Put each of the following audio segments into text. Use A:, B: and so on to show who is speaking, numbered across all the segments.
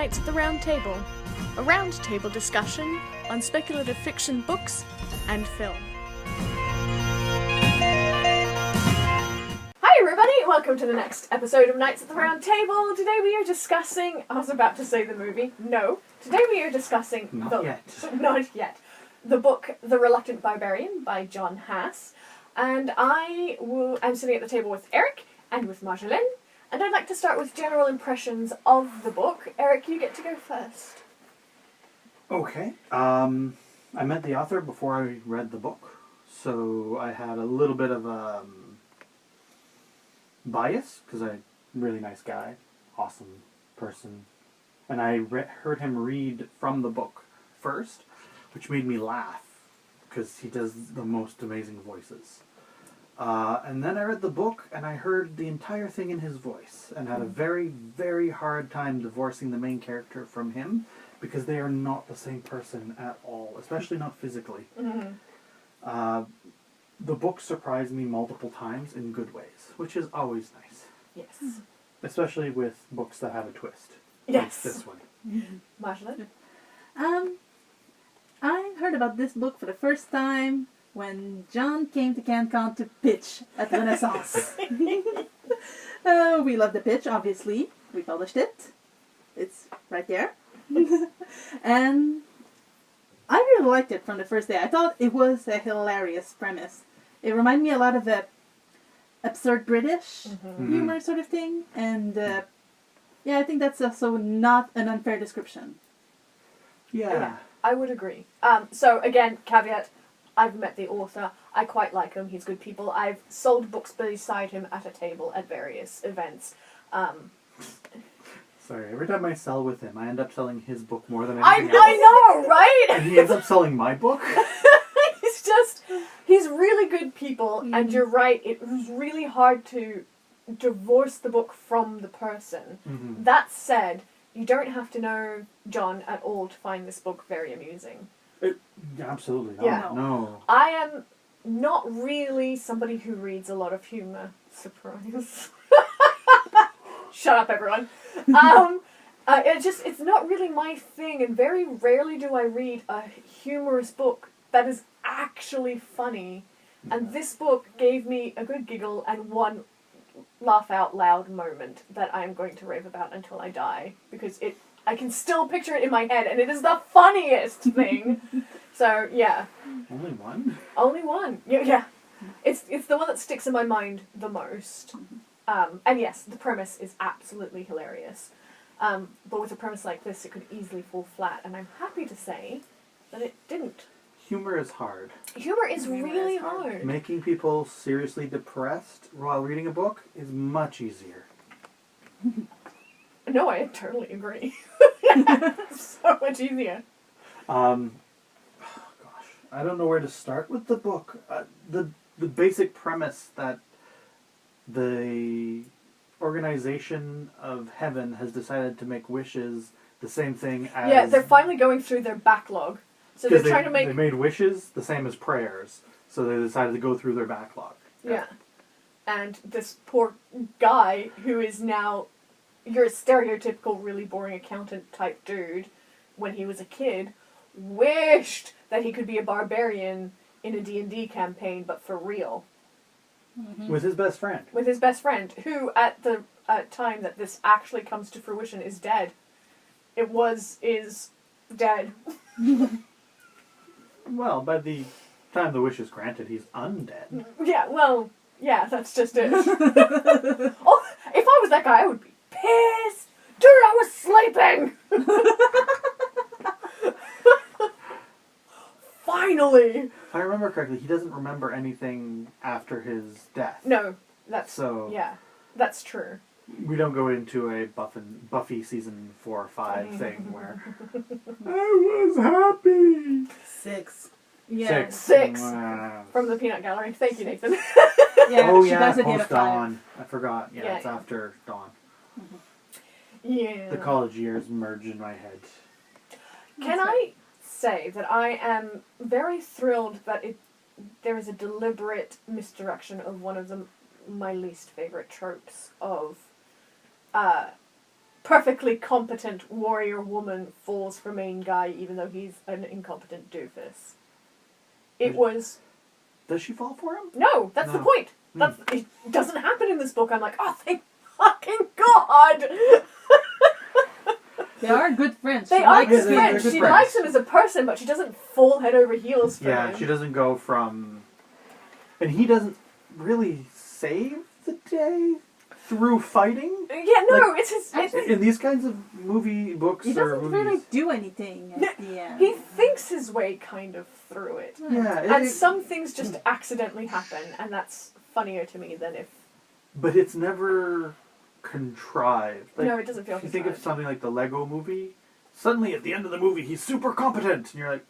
A: Knights at the Round Table, a round-table discussion on speculative fiction books and film. Hi everybody, welcome to the next episode of Knights at the Round Table. Today we are discussing, I was about to say the movie, no. Today we are discussing
B: Not yet.
A: The book The Reluctant Barbarian by John Haas. And I'm sitting at the table with Eric and with Marjolaine. And I'd like to start with general impressions of the book. Eric, you get to go first.
B: Okay. I met the author before I read the book, so I had a little bit of bias, because I'm a really nice guy, awesome person. And I heard him read from the book first, which made me laugh, because he does the most amazing voices. And then I read the book, and I heard the entire thing in his voice, and had a very, very hard time divorcing the main character from him, because they are not the same person at all, especially not physically.
A: Mm-hmm.
B: The book surprised me multiple times in good ways, which is always nice.
A: Yes.
B: Especially with books that have a twist.
A: Yes.
B: Like this one.
A: Marjolaine?
C: I heard about this book for the first time when John came to CanCon to pitch at Renaissance. We loved the pitch, obviously. We published it. It's right there. And I really liked it from the first day. I thought it was a hilarious premise. It reminded me a lot of the absurd British humor sort of thing. And yeah, I think that's also not an unfair description.
B: Yeah.
A: I would agree. So again, caveat, I've met the author. I quite like him. He's good people. I've sold books beside him at a table at various events.
B: Sorry, every time I sell with him, I end up selling his book more than anything else.
A: I know, right?
B: And he ends up selling my book.
A: He's really good people, and you're right, it was really hard to divorce the book from the person.
B: Mm-hmm.
A: That said, you don't have to know John at all to find this book very amusing.
B: Absolutely not.
A: Yeah.
B: No.
A: I am not really somebody who reads a lot of humor. Surprise. Shut up, everyone. It's not really my thing, and very rarely do I read a humorous book that is actually funny. And this book gave me a good giggle and one laugh out loud moment that I am going to rave about until I die, because I can still picture it in my head, and it is the funniest thing. So yeah.
B: Only one?
A: Only one. Yeah. It's the one that sticks in my mind the most. And yes, the premise is absolutely hilarious. But with a premise like this, it could easily fall flat, and I'm happy to say that it didn't.
B: Humor is hard.
A: Humor is really hard.
B: Making people seriously depressed while reading a book is much easier.
A: No, I totally agree. So much easier.
B: Gosh, I don't know where to start with the book. The basic premise that the organization of heaven has decided to make wishes the same thing as...
A: Yeah, they're finally going through their backlog. So they're trying to make...
B: They made wishes the same as prayers, so they decided to go through their backlog.
A: Yeah. And this poor guy who is now your stereotypical really boring accountant type dude, when he was a kid, wished that he could be a barbarian in a D&D campaign, but for real.
C: Mm-hmm.
B: With his best friend.
A: With his best friend, who at the time that this actually comes to fruition is dead. Is dead.
B: Well, by the time the wish is granted, he's undead.
A: Yeah, well, yeah, that's just it. Oh, if I was that guy, I would be pissed! Dude, I was sleeping! Finally!
B: If I remember correctly, he doesn't remember anything after his death.
A: No, that's...
B: So,
A: yeah, that's true.
B: We don't go into a Buffy season 4 or 5 thing where I was happy.
C: 6.
A: Yeah,
B: 6.
A: Six.
B: Wow.
A: From the Peanut Gallery. Thank you, Nathan.
C: Yeah,
B: Oh
C: she
B: yeah,
C: doesn't hit a
B: post
C: 5.
B: dawn. I forgot. Yeah,
A: Yeah.
B: it's after dawn.
A: Yeah.
B: The college years merge in my head.
A: Can I say that I am very thrilled that there is a deliberate misdirection of one of my least favorite tropes of perfectly competent warrior woman falls for main guy even though he's an incompetent doofus. It was...
B: Does she fall for him?
A: No, that's the
B: No.
A: point. It doesn't happen in this book. I'm like, oh, thank fucking God!
C: They are good friends.
A: They
C: She
A: are
C: likes
A: good
C: him.
A: friends. She likes him as a person, but she doesn't fall head over heels for
B: Yeah,
A: him.
B: she doesn't go from... And he doesn't really save the day through fighting?
A: Yeah, no,
B: Like,
A: it's his...
B: In these kinds of movie books
C: He
B: or
C: doesn't
B: movies...
C: really do anything at the end.
A: He thinks his way kind of through it.
B: Yeah,
A: And some things just accidentally happen, and that's funnier to me than if...
B: But it's never contrived. Like,
A: No, it doesn't feel
B: if you think of
A: contrived.
B: something like the Lego movie, suddenly at the end of the movie he's super competent, and you're like,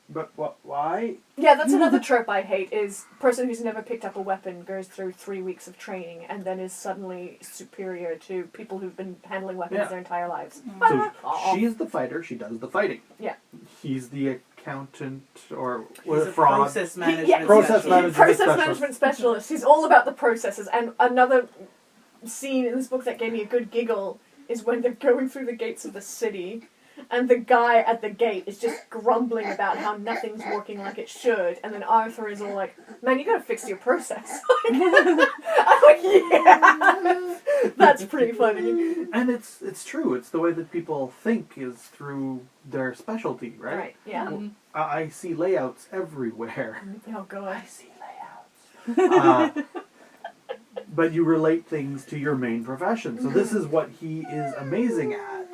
B: but what? Why?
A: Yeah, that's another trope I hate, is person who's never picked up a weapon goes through 3 weeks of training and then is suddenly superior to people who've been handling weapons
B: Yeah.
A: their entire lives.
B: So
A: Aw.
B: she's the fighter, she does the fighting.
A: Yeah.
B: He's the accountant or
D: He's a
B: fraud.
D: process management
A: Yeah,
B: Process
D: specialist.
B: management.
A: Process
B: specialist.
A: management specialist. He's all about the processes. And another scene in this book that gave me a good giggle is when they're going through the gates of the city and the guy at the gate is just grumbling about how nothing's working like it should, and then Arthur is all like, man, you gotta fix your process. I'm like, yeah! That's pretty funny.
B: And it's true. It's the way that people think is through their specialty, right?
A: Right, yeah.
C: Mhm.
B: I see layouts everywhere.
A: Oh, God.
B: I see layouts. But you relate things to your main profession. So this is what he is amazing at.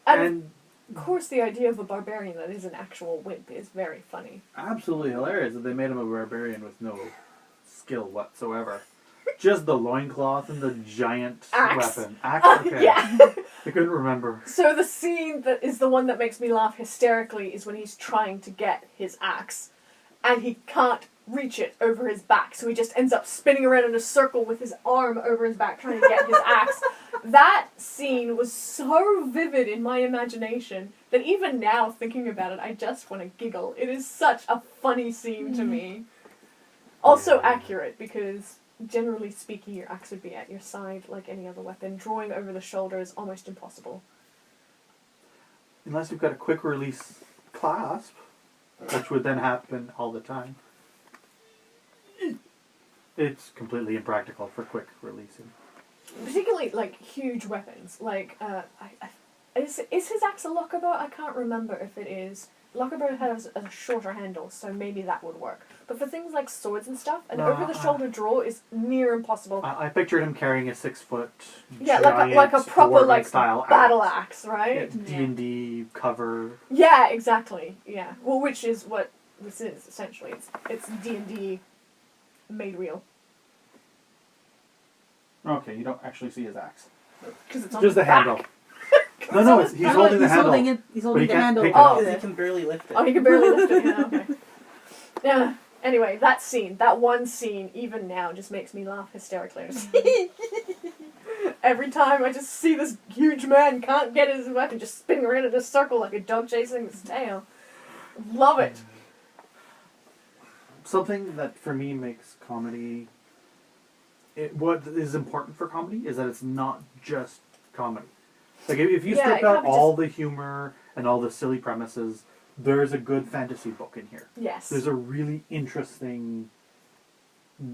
B: And
A: Of course, the idea of a barbarian that is an actual wimp is very funny.
B: absolutely hilarious that they made him a barbarian with no skill whatsoever. Just the loincloth and the giant
A: Axe.
B: weapon. Axe, okay.
A: Yeah.
B: I couldn't remember.
A: So the scene that is the one that makes me laugh hysterically is when he's trying to get his axe, and he can't reach it over his back, so he just ends up spinning around in a circle with his arm over his back trying to get his axe. That scene was so vivid in my imagination that even now, thinking about it, I just want to giggle. It is such a funny scene to me. Also accurate, because generally speaking, your axe would be at your side like any other weapon. Drawing over the shoulder is almost impossible.
B: Unless you've got a quick release clasp, which would then happen all the time. It's completely impractical for quick releasing.
A: Particularly, like, huge weapons. Like, is his axe a lockable? I can't remember if it is. Lockable has a shorter handle, so maybe that would work. But for things like swords and stuff, an over-the-shoulder draw is near impossible.
B: I pictured him carrying a 6-foot
A: Yeah,
B: giant
A: like a proper,
B: dwarven
A: like,
B: style
A: battle axe, right?
B: D&D cover.
A: Yeah, exactly. Yeah. Well, which is what this is, essentially. It's D&D made real.
B: Okay, you don't actually see his axe.
A: Because it's on
B: Just the
A: his back.
B: handle. No, he's holding the handle.
C: He's holding
B: he
C: the
B: can't
C: handle.
B: pick it
A: up.
D: He can barely lift it.
A: Oh, he can barely lift it, yeah, okay. Yeah, anyway, that one scene, even now, just makes me laugh hysterically. Every time I just see this huge man can't get his weapon, just spinning around in a circle like a dog chasing his tail. Love it.
B: Something that for me makes comedy... what is important for comedy is that it's not just comedy. Like, if you
A: Yeah,
B: strip
A: it
B: out
A: can't be
B: all the humor and all the silly premises, there's a good fantasy book in here.
A: Yes.
B: There's a really interesting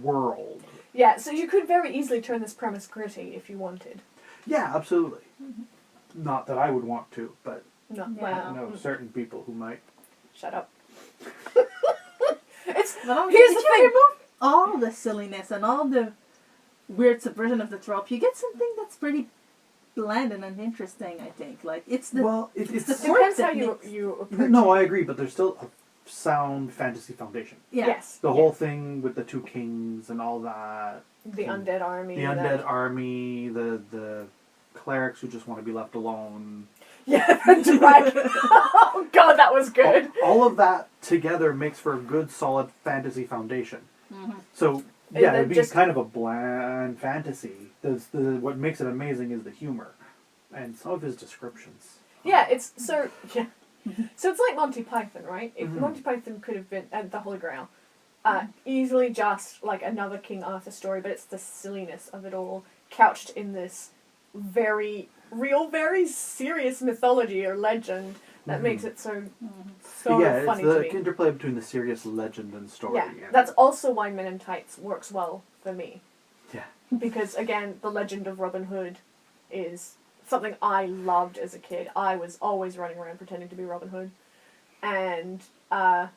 B: world.
A: Yeah, so you could very easily turn this premise gritty if you wanted.
B: Yeah, absolutely. Not that I would want to, but
A: No,
C: Yeah.
A: well,
B: I know certain people who might.
A: shut up. It's
C: Well,
A: here's
C: if
A: the
C: you
A: thing.
C: remove all the silliness and all the weird subversion of the trope, you get something that's pretty bland and uninteresting, I think. Like, it's the...
B: Well,
C: it's
B: it's...
C: the
A: Depends
C: that
A: how you
C: makes-
A: you approach
B: No,
A: it.
B: I agree, but there's still a sound fantasy foundation.
C: Yeah.
A: Yes.
B: The
A: yeah.
B: whole thing with the two kings and all that.
A: The undead army.
B: The
A: that-
B: undead army, the clerics who just want to be left alone.
A: Yeah, the dragon. Oh god, that was good.
B: All of that together makes for a good, solid fantasy foundation.
C: Mhm.
B: So,
A: And
B: yeah,
A: then
B: it'd be
A: just-
B: kind of a bland fantasy. What makes it amazing is the humor. And some of his descriptions.
A: Yeah, it's so yeah. So it's like Monty Python, right? If
B: Mhm.
A: Monty Python could have been and the Holy Grail, easily just like another King Arthur story, but it's the silliness of it all couched in this very real, very serious mythology or legend that makes it so
B: yeah,
A: funny
B: it's
A: to
B: the
A: me.
B: interplay between the serious legend and story.
A: Yeah, that's also why Men in Tights works well for me.
B: Yeah.
A: Because, again, the legend of Robin Hood is something I loved as a kid. I was always running around pretending to be Robin Hood. And, and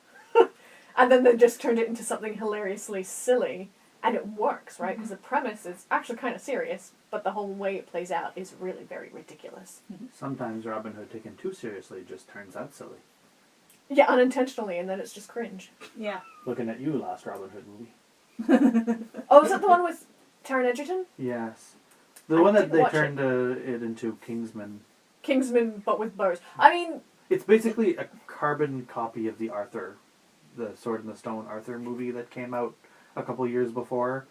A: then they just turned it into something hilariously silly. And it works, right? Because the premise is actually kind of serious, but the whole way it plays out is really very ridiculous.
B: Sometimes Robin Hood taken too seriously just turns out silly.
A: Yeah, unintentionally, and then it's just cringe.
C: Yeah.
B: Looking at you, last Robin Hood movie.
A: Oh, is that the one with Taron Egerton?
B: Yes. The
A: I
B: one that
A: didn't
B: they
A: watch
B: turned it into Kingsman.
A: Kingsman, but with bows. I mean...
B: It's basically a carbon copy of the Sword in the Stone Arthur movie that came out a couple years before,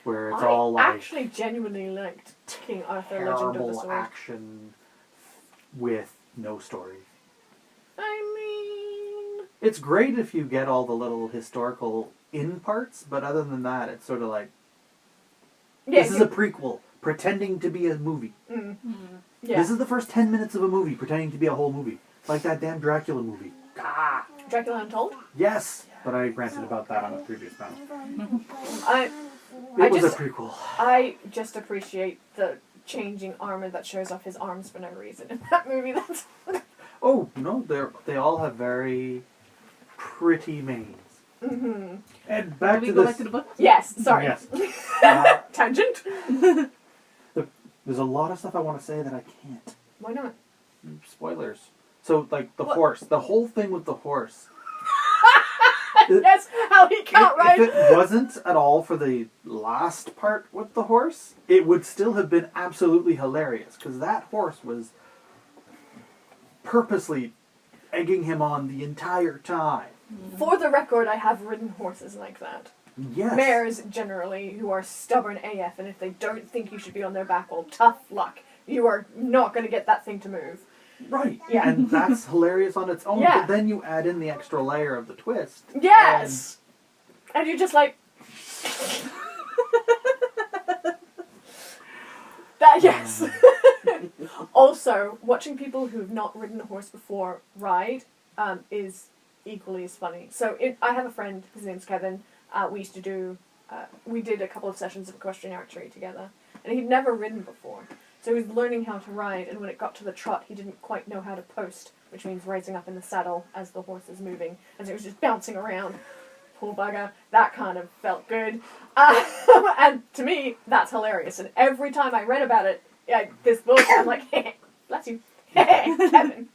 B: where it's all like...
A: I actually genuinely liked King Arthur, Legend of the
B: terrible
A: Sword.
B: action with no story.
A: I mean...
B: It's great if you get all the little historical in parts, but other than that, it's sort of like...
A: Yeah,
B: this is a prequel, pretending to be a movie.
A: Yeah.
B: This is the first 10 minutes of a movie, pretending to be a whole movie. Like that damn Dracula movie. Ah!
A: Dracula Untold?
B: Yes! But I ranted about that on a previous panel.
A: I
B: It was
A: just,
B: a prequel.
A: I just appreciate the changing armor that shows off his arms for no reason in that movie. That's...
B: Oh, no, they all have very pretty manes.
A: Mm-hmm.
B: And back
C: Do we
B: to
C: go
B: this...
C: back to the book?
A: Yes, sorry.
B: Yes.
A: Tangent?
B: There's a lot of stuff I want to say that I can't.
A: Why not?
B: Spoilers. So, like, the
A: What?
B: horse. The whole thing with the horse.
A: Yes, how he can't ride.
B: If it wasn't at all for the last part with the horse, it would still have been absolutely hilarious. Because that horse was purposely egging him on the entire time.
A: For the record, I have ridden horses like that.
B: Yes.
A: Mares, generally, who are stubborn AF, and if they don't think you should be on their back, well, tough luck. You are not going to get that thing to move.
B: Right.
A: Yeah.
B: And that's hilarious on its own.
A: Yeah.
B: But then you add in the extra layer of the twist.
A: Yes! And you're just like... that, yes. Also, watching people who've not ridden a horse before ride is equally as funny. So I have a friend, his name's Kevin. We used to do... we did a couple of sessions of equestrian archery together. And he'd never ridden before. So he was learning how to ride, and when it got to the trot, he didn't quite know how to post, which means raising up in the saddle as the horse is moving. And so he was just bouncing around. Poor bugger. That kind of felt good. And to me, that's hilarious. And every time I read about it, this book, I'm like, bless you. Kevin.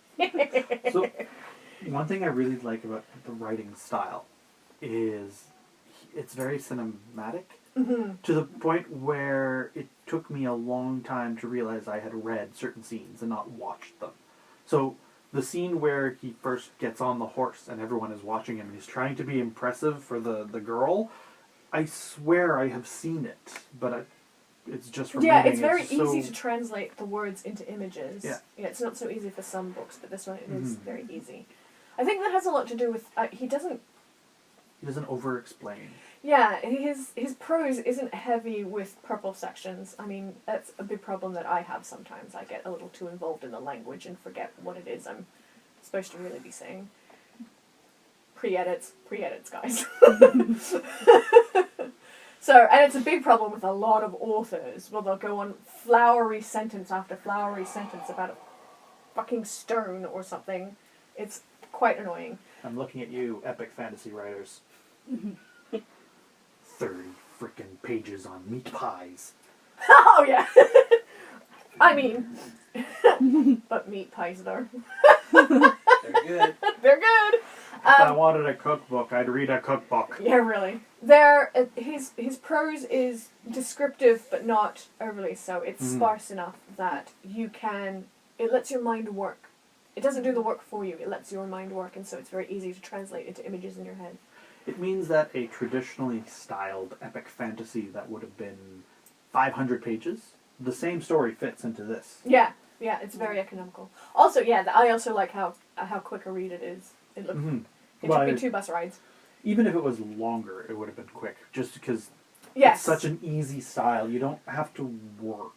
B: So, one thing I really like about the writing style is it's very cinematic.
A: Mm-hmm.
B: To the point where it took me a long time to realize I had read certain scenes and not watched them. So the scene where he first gets on the horse and everyone is watching him and he's trying to be impressive for the girl, I swear I have seen it, but it's just from
A: Yeah,
B: reading.
A: it's very
B: so...
A: easy to translate the words into images.
B: Yeah.
A: It's not so easy for some books, but this one it is
B: Mhm.
A: very easy. I think that has a lot to do with he doesn't
B: over-explain.
A: Yeah, his prose isn't heavy with purple sections. I mean, that's a big problem that I have sometimes. I get a little too involved in the language and forget what it is I'm supposed to really be saying. Pre-edits, guys. So, and it's a big problem with a lot of authors. Well, they'll go on flowery sentence after flowery sentence about a fucking stone or something. It's quite annoying.
B: I'm looking at you, epic fantasy writers. 30 frickin' pages on meat pies.
A: Oh, yeah. I mean, but meat pies, though.
B: They're good.
A: They're good.
B: If I wanted a cookbook, I'd read a cookbook.
A: Yeah, really. His prose is descriptive, but not overly so. It's sparse enough that it lets your mind work. It doesn't do the work for you, it lets your mind work, and so it's very easy to translate into images in your head.
B: It means that a traditionally styled epic fantasy that would have been 500 pages, the same story fits into this.
A: Yeah, it's very economical. Also, I also like how quick a read it is. It took me 2 bus rides.
B: Even if it was longer, it would have been quick, just because
A: Yes.
B: it's such an easy style. You don't have to work.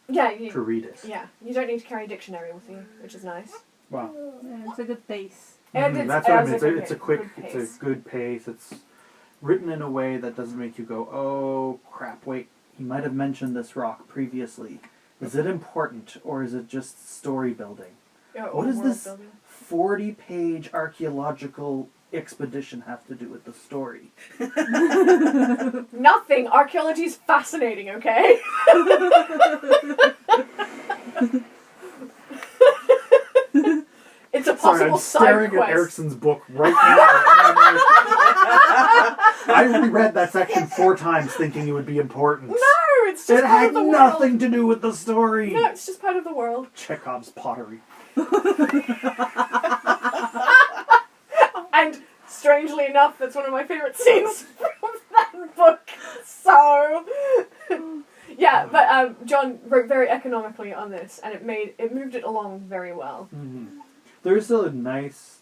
A: Yeah,
B: to read it.
A: Yeah, you don't need to carry a dictionary with you, which is nice.
B: Wow.
C: Yeah, it's a good pace.
A: And
B: That's what I mean.
A: it's
B: It's a quick,
A: good
B: it's
A: pace.
B: a good pace. It's written in a way that doesn't make you go, oh crap, wait, he might have mentioned this rock previously. Is it important, or is it just story building?
A: Yeah,
B: What does
A: world
B: this
A: building.
B: 40-page archaeological expedition have to do with the story?
A: Nothing. Archaeology is fascinating, okay? It's a possible
B: Sorry, I'm staring
A: side quest.
B: at Erickson's book right now. I reread that section 4 times thinking it would be important.
A: No, it's just
B: It
A: part
B: had
A: of the
B: nothing
A: world.
B: to do with the story.
A: No, it's just part of the world.
B: Chekhov's pottery.
A: And strangely enough, that's one of my favourite scenes from that book. So, yeah, but John wrote very economically on this, and it moved it along very well.
B: Mm-hmm. There's a nice,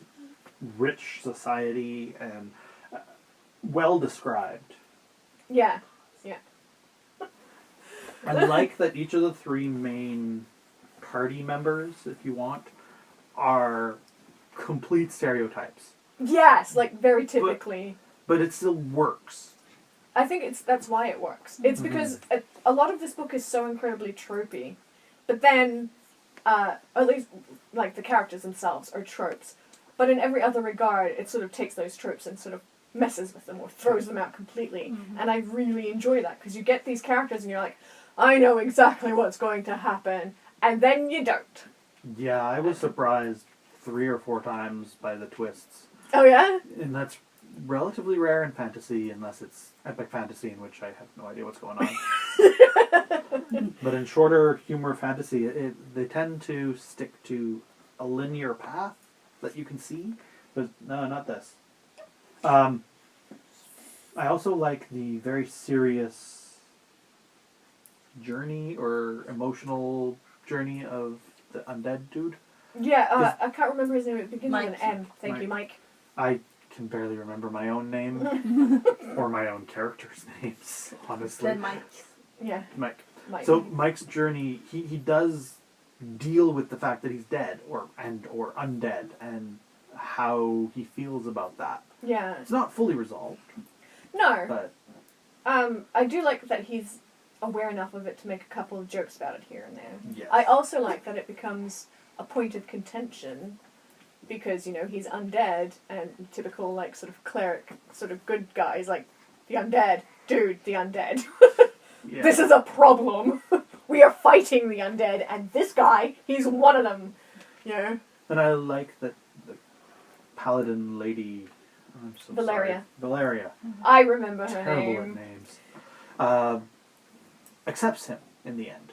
B: rich society and well described.
A: Yeah.
B: I like that each of the 3 main party members, if you want, are complete stereotypes.
A: Yes, like very typically.
B: But it still works.
A: I think that's why it works. It's because a lot of this book is so incredibly tropey, but then, at least, like, the characters themselves are tropes, but in every other regard, it sort of takes those tropes and sort of messes with them or throws them out completely, and I really enjoy that, because you get these characters and you're like, I know exactly what's going to happen, and then you don't.
B: Yeah, I was surprised 3 or 4 times by the twists.
A: Oh yeah?
B: And that's relatively rare in fantasy, unless it's epic fantasy, in which I have no idea what's going on. But in shorter humor fantasy, they tend to stick to a linear path that you can see. But no, not this. I also like the very serious journey or emotional journey of the undead dude.
A: Yeah, I can't remember his name. It begins with an
C: Mike.
A: M. Thank you, Mike.
B: I can barely remember my own name or my own characters' names, honestly.
C: Then Mike.
A: Yeah,
B: Mike.
A: Mike.
B: So Mike's journey, he does deal with the fact that he's dead or undead and how he feels about that.
A: Yeah.
B: It's not fully resolved,
A: No.
B: but
A: I do like that he's aware enough of it to make a couple of jokes about it here and there.
B: yes.
A: I also like that it becomes a point of contention because, he's undead and typical, like, sort of cleric, sort of good guys, like, the undead. Dude, the undead.
B: Yeah.
A: This is a problem. We are fighting the undead, and this guy, he's one of them.
B: And I like that the paladin lady, I'm so
A: Valeria.
B: sorry. Valeria.
A: I remember her
B: Terrible at
A: name.
B: names. Accepts him in the end.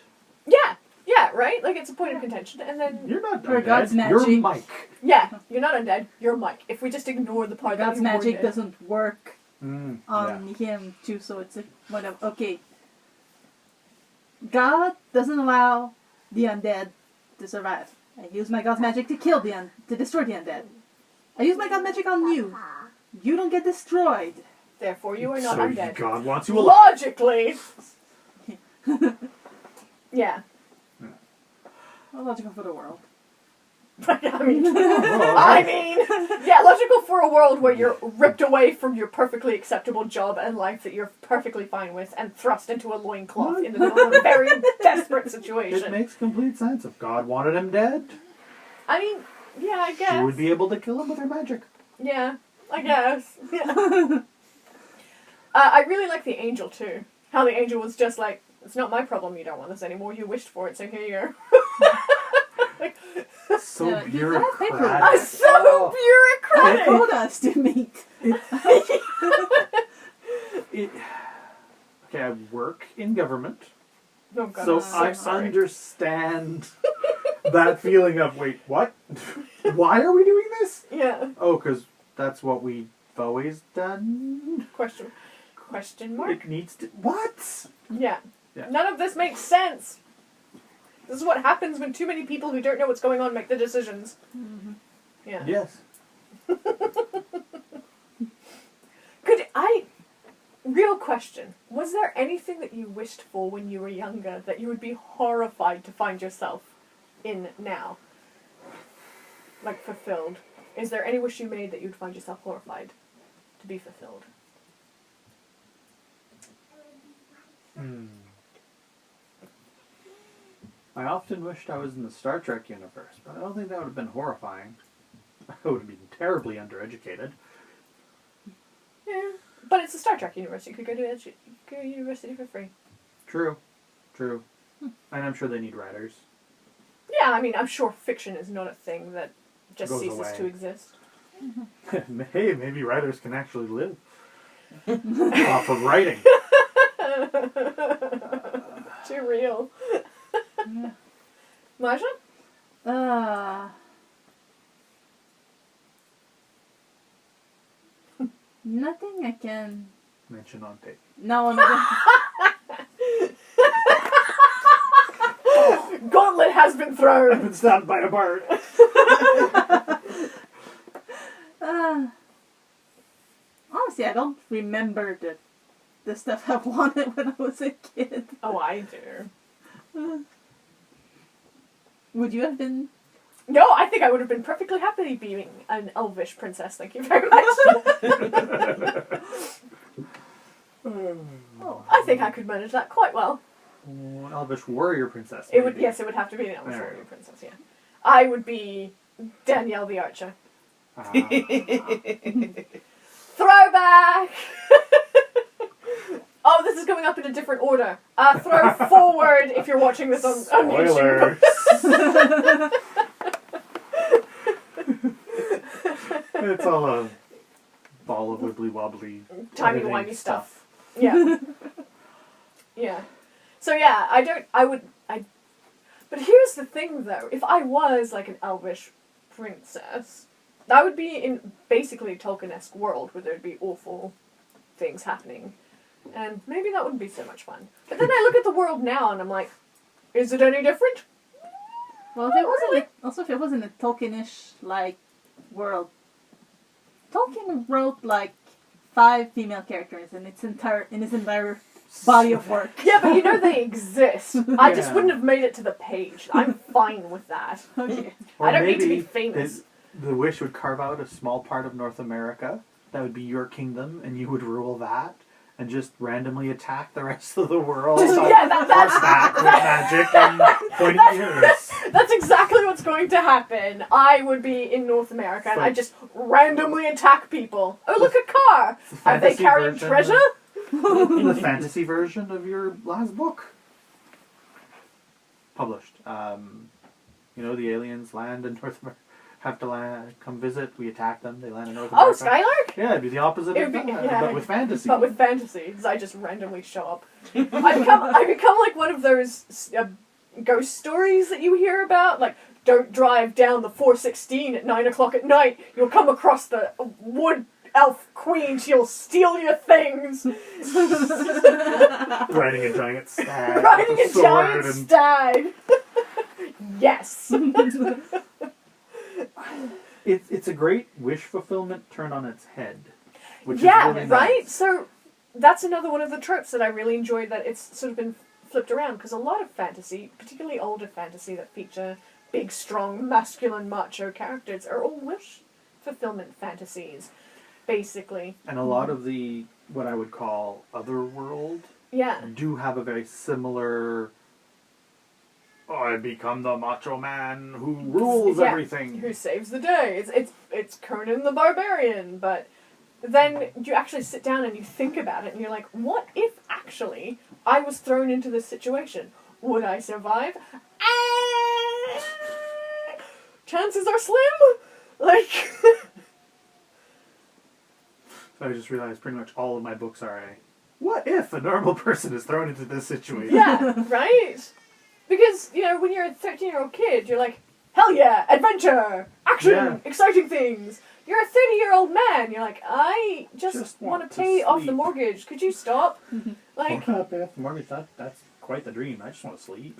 A: Yeah, right? Like, it's a point of contention, and then...
B: You're not
C: For
B: undead.
C: God's
B: You're
C: magic.
B: Mike.
A: Yeah, you're not undead, you're Mike. If we just ignore the part
C: God's
A: that you're
C: magic
A: wounded.
C: doesn't work
B: Yeah.
C: on him too, so it's a whatever. Okay. God doesn't allow the undead to survive. I use my God's magic to kill to destroy the undead. I use my God magic on you. You don't get destroyed.
A: Therefore, you are not
B: So
A: undead.
B: God wants you alive.
A: Logically! Yeah.
C: Well, logical for the world.
A: I mean,
B: Oh,
A: yeah, logical for a world where you're ripped away from your perfectly acceptable job and life that you're perfectly fine with and thrust into a loincloth in the middle of a very desperate situation.
B: It makes complete sense. If God wanted him dead,
A: I mean, yeah, I guess.
B: she would be able to kill him with her magic.
A: Yeah, I guess. Yeah. I really like the angel, too. How the angel was just like, it's not my problem you don't want this anymore, you wished for it, so here you go.
B: So
C: Yeah,
B: bureaucratic.
A: I'm so
C: They
A: bureaucratic!
C: told us to meet.
B: Okay, I work in government,
A: Oh, God,
B: so
A: I'm so
B: I
A: sorry.
B: understand that feeling of, wait, what? Why are we doing this?
A: Yeah.
B: Oh, because that's what we've always done?
A: Question mark?
B: It needs to... What?
A: Yeah.
B: Yeah.
A: None of this makes sense. This is what happens when too many people who don't know what's going on make the decisions.
C: Mm-hmm.
A: Yeah.
B: Yes.
A: Real question. Was there anything that you wished for when you were younger that you would be horrified to find yourself in now? Like, fulfilled. Is there any wish you made that you'd find yourself horrified to be fulfilled?
B: I often wished I was in the Star Trek universe, but I don't think that would have been horrifying. I would have been terribly undereducated.
A: Yeah. But it's a Star Trek universe. You could go to university for free.
B: True. And I'm sure they need writers.
A: Yeah, I mean, I'm sure fiction is not a thing that just
B: Goes
A: ceases
B: away.
A: to exist.
B: Hey, maybe writers can actually live off of writing.
A: Too real.
C: Yeah.
A: Marja?
C: Nothing I can...
B: Mention on tape.
C: No,
A: Gauntlet has been thrown!
B: I've been stabbed by a bird.
C: honestly, I don't remember the stuff I wanted when I was a kid.
A: Oh, I do.
C: Would you have been?
A: No, I think I would have been perfectly happy being an elvish princess, thank you very much.
C: Oh.
A: I think I could manage that quite well.
B: Oh, Elvish warrior princess.
A: It would,
B: maybe.
A: yes, it would have to be an elvish
B: There.
A: warrior princess, yeah. I would be Danielle the Archer. Throwback! Oh, this is going up in a different order. Throw forward if you're watching this on YouTube.
B: Spoilers. It's all a ball of wibbly wobbly
A: Timey-wimey stuff. Yeah. Yeah. So yeah, but here's the thing though, if I was like an elvish princess, that would be in basically a Tolkien-esque world where there'd be awful things happening. And maybe that wouldn't be so much fun. But then I look at the world now and I'm like, is it any different?
C: Well, if it wasn't also if it wasn't a Tolkien-ish like world, Tolkien wrote like 5 female characters in his entire body of work.
A: Yeah, but you know they exist. I just
B: Yeah.
A: wouldn't have made it to the page. I'm fine with that.
C: Okay.
B: Or
A: I don't need to
B: maybe
A: be famous.
B: The wish would carve out a small part of North America. That would be your kingdom, and you would rule that, and just randomly attack the rest of the world.
A: Yeah, that's
B: horseback with magic and pointy ears.
A: That's exactly what's going to happen. I would be in North America and I just randomly attack people. Oh, look, a car! Are they
B: fantasy
A: carrying
B: version
A: treasure?
B: The fantasy version of your last book. Published. You know, the aliens land in North America. Have to land, come visit. We attack them. They land in North
A: Oh,
B: America.
A: Skylark?
B: Yeah, it'd be the opposite
A: It
B: of
A: would be-
B: that,
A: yeah.
B: but with fantasy.
A: But with fantasy, because I just randomly show up. I become like one of those ghost stories that you hear about, like, don't drive down the 416 at 9 o'clock at night. You'll come across the wood elf queen. She'll steal your things.
B: Riding a giant stag.
A: Riding
B: with
A: a
B: sword
A: giant
B: and
A: stag. Yes.
B: It's a great wish fulfillment turned on its head. Which
A: Yeah,
B: is really
A: right?
B: nice.
A: So that's another one of the tropes that I really enjoyed, that it's sort of been flipped around, because a lot of fantasy, particularly older fantasy that feature big, strong, masculine, macho characters, are all wish fulfillment fantasies, basically.
B: And a lot of the, what I would call otherworld,
A: Yeah.
B: do have a very similar, I become the macho man who rules
A: Yeah,
B: everything.
A: Who saves the day. It's Conan the Barbarian, but then you actually sit down and you think about it and you're like, what if actually I was thrown into this situation? Would I survive? Chances are slim. Like,
B: So I just realized pretty much all of my books are what if a normal person is thrown into this situation?
A: yeah, right? Because, you know, when you're a 13-year-old kid, you're like, hell yeah, adventure, action,
B: Yeah.
A: exciting things. You're a 30-year-old man, you're like, I just want to pay off the
B: sleep.
A: mortgage. Could you stop? Like,
B: Morgan, that's quite the dream. I just want to sleep.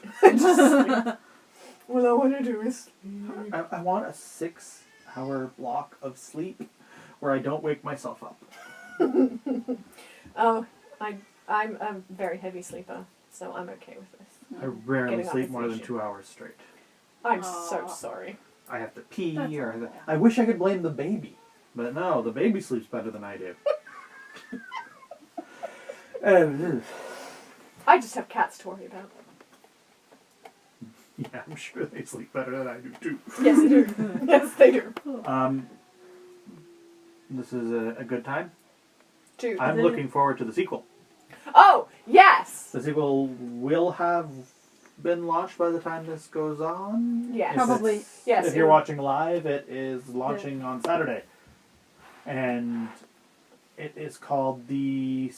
A: all I want to do is sleep.
B: I want a 6-hour block of sleep where I don't wake myself up.
A: Oh, I'm a very heavy sleeper, so I'm okay with this.
B: I rarely
A: Getting up
B: sleep
A: is
B: more
A: the
B: than
A: issue.
B: 2 hours straight.
A: I'm
C: Aw.
A: so sorry.
B: I have to pee,
C: That's
B: or
C: awful.
B: I wish I could blame the baby, but no, the baby sleeps better than I do.
A: I just have cats to worry about.
B: Yeah, I'm sure they sleep better than I do too.
A: Yes, they do. Yes, they do.
B: This is a good time. I'm
C: Isn't
B: looking forward to the sequel.
A: Oh, yes!
B: The sequel will have been launched by the time this goes on.
A: Yes.
C: Probably.
A: Yes,
B: If
A: it
B: you're
A: will.
B: watching live, it is launching on Saturday. And it is called the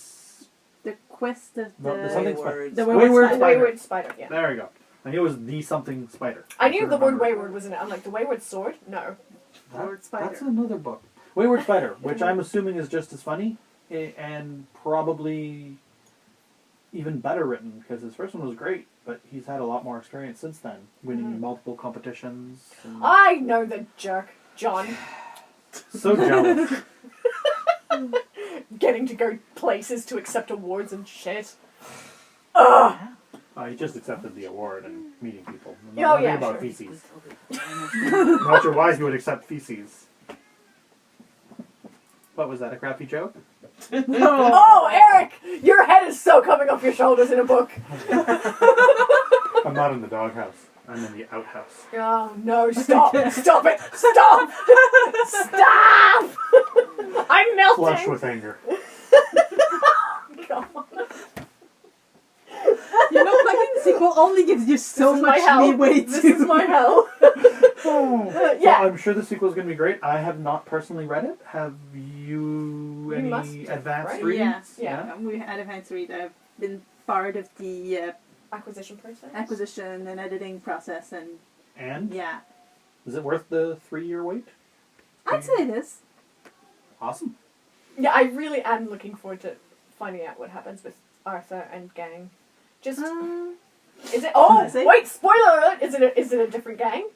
C: The quest of
B: the something spider.
D: Wayward
C: The
D: Spider.
C: Wayward
A: The
C: Spider.
A: Wayward Spider, yeah.
B: There we go. I knew it was the something spider.
A: I knew
B: could
A: the word
B: remember.
A: wayward was in it. I'm like, the wayward sword? No.
C: Wayward Spider.
B: That's another book. Wayward Spider, which I'm assuming is just as funny and probably even better written because his first one was great, but he's had a lot more experience since then, winning multiple competitions. And
A: I know the jerk, John.
B: so jealous.
A: Getting to go places to accept awards and shit. Ugh!
B: He just accepted the award and meeting people.
A: Oh,
B: Nothing
A: yeah,
B: about
A: sure.
B: feces. Not sure why you would accept feces. What was that, a crappy joke?
A: Oh, Eric! Your head is so coming off your shoulders in a book.
B: I'm not in the doghouse. I'm in the outhouse.
A: Oh, no, stop! Stop it! Stop! Stop! I'm melting!
B: Flush with anger.
A: God.
C: You know, playing the sequel only gives you so
A: This is my
C: much
A: hell.
C: leeway to.
A: This is my hell.
B: So
A: Yeah.
B: I'm sure the sequel is going to be great. I have not personally read it. Have you
A: You
B: any
A: must have,
B: advanced
A: right?
B: readings?
A: Yeah.
C: We had advanced read. I've been part of the
A: Acquisition process?
C: acquisition and editing process, and
B: And?
C: yeah,
B: Is it worth the 3-year wait?
C: I'd say it is.
B: Awesome.
A: Yeah, I really am looking forward to finding out what happens with Arthur and gang. Just, is it, oh,
C: Is it?
A: wait, spoiler alert, is it a different gang?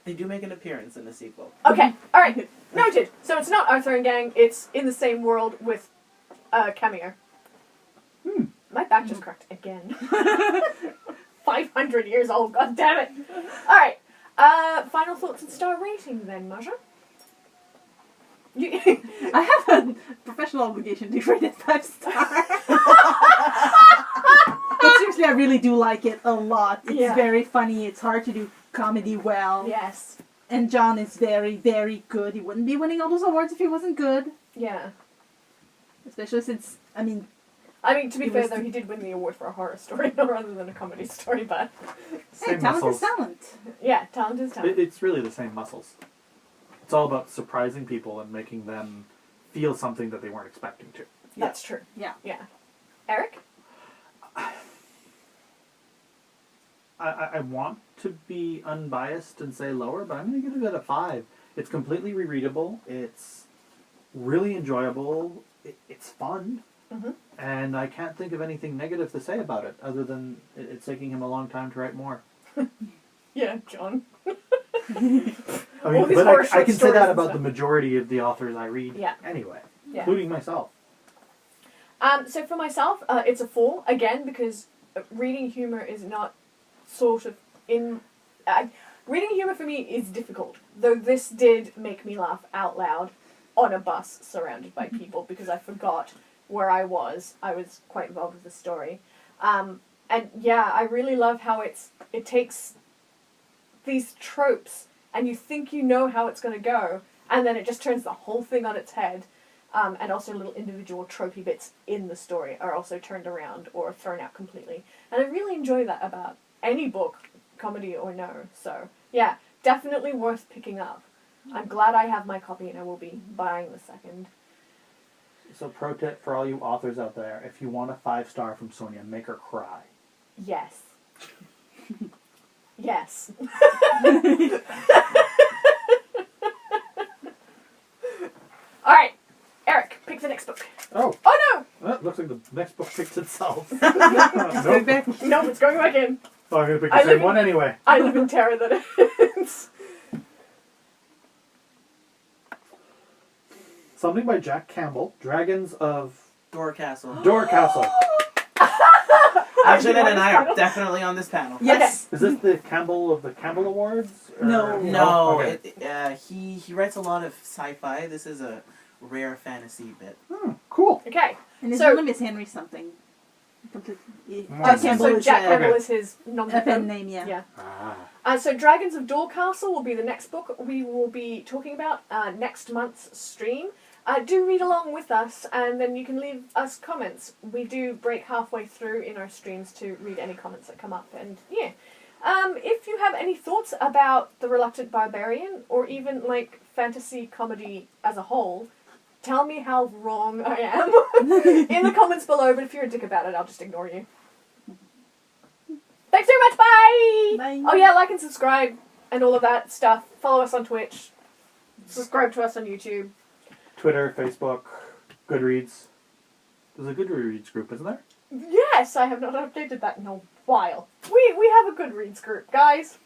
D: They do make an appearance in the sequel.
A: Okay, alright, noted. So it's not Arthur and gang, it's in the same world with Cameo. My back just cracked again. 500 years old, god damn it. Alright, final thoughts and star rating then, Marja?
C: I have a professional obligation to rate it 5 stars. But seriously, I really do like it a lot. It's
A: Yeah.
C: very funny. It's hard to do comedy well.
A: Yes.
C: And John is very, very good. He wouldn't be winning all those awards if he wasn't good.
A: Yeah.
C: Especially since, I mean,
A: To be
C: It
A: fair
C: was
A: though,
C: the-
A: he did win the award for a horror story rather than a comedy story, but
C: hey,
B: Same
C: talent
B: muscles.
C: is talent.
A: yeah, talent is talent.
B: It's really the same muscles. It's all about surprising people and making them feel something that they weren't expecting to.
A: That's true.
C: Yeah.
A: Yeah. Eric?
B: I want to be unbiased and say lower, but I'm going to give it a 5. It's completely rereadable. It's really enjoyable. It's fun.
A: Mhm.
B: And I can't think of anything negative to say about it, other than it's taking him a long time to write more.
A: Yeah, John.
B: I
A: All
B: mean,
A: these
B: but
A: horror
B: I
A: short
B: can say
A: stories
B: that
A: and
B: about
A: stuff.
B: the majority of the authors I read
A: Yeah.
B: anyway,
A: Yeah.
B: including myself.
A: So for myself, it's a 4, again, because reading humor is not sort of in... reading humor for me is difficult, though this did make me laugh out loud on a bus surrounded by people because I forgot where I was. I was quite involved with the story. And yeah, I really love how it takes these tropes and you think you know how it's going to go, and then it just turns the whole thing on its head. And also little individual tropey bits in the story are also turned around or thrown out completely. And I really enjoy that about any book, comedy or no. So, yeah, definitely worth picking up. I'm glad I have my copy and I will be buying the second.
B: So pro tip for all you authors out there, if you want a 5-star from Sonia, make her cry.
A: Yes. Yes. Alright, Eric, pick the next book.
B: Oh,
A: Oh
B: that looks like the next book picks itself.
C: Go
B: Nope.
C: back.
A: no! No, it's going back in.
B: Oh, I'm going to pick
A: I
B: the
A: live
B: same
A: in-
B: one anyway.
A: I live in terror that it's...
B: Something by Jack Campbell, Dragons of
D: Door Castle.
B: Door Castle.
D: Arjun and I are
A: Title?
D: definitely on this panel.
C: Yes.
B: Is this the Campbell of the Campbell Awards? Or-
C: No.
D: No,
B: Okay.
D: he writes a lot of sci-fi. This is a rare fantasy bit.
B: Cool.
A: Okay.
C: And his
A: So-
C: name is Henry something. Completely.
B: Oh,
C: Campbell
A: so
C: is
A: Jack Campbell
B: Okay.
A: is his nom de
C: a pen
A: plume.
C: name, yeah.
A: Yeah.
B: Ah.
A: So Dragons of Door Castle will be the next book we will be talking about next month's stream. Do read along with us, and then you can leave us comments. We do break halfway through in our streams to read any comments that come up, and yeah. If you have any thoughts about The Reluctant Barbarian, or even like fantasy comedy as a whole, tell me how wrong I am in the comments below, but if you're a dick about it, I'll just ignore you. Thanks very much, bye!
C: Bye.
A: Oh yeah, like and subscribe and all of that stuff. Follow us on Twitch. Subscribe to us on YouTube.
B: Twitter, Facebook, Goodreads. There's a Goodreads group, isn't there?
A: Yes, I have not updated that in a while. We have a Goodreads group, guys.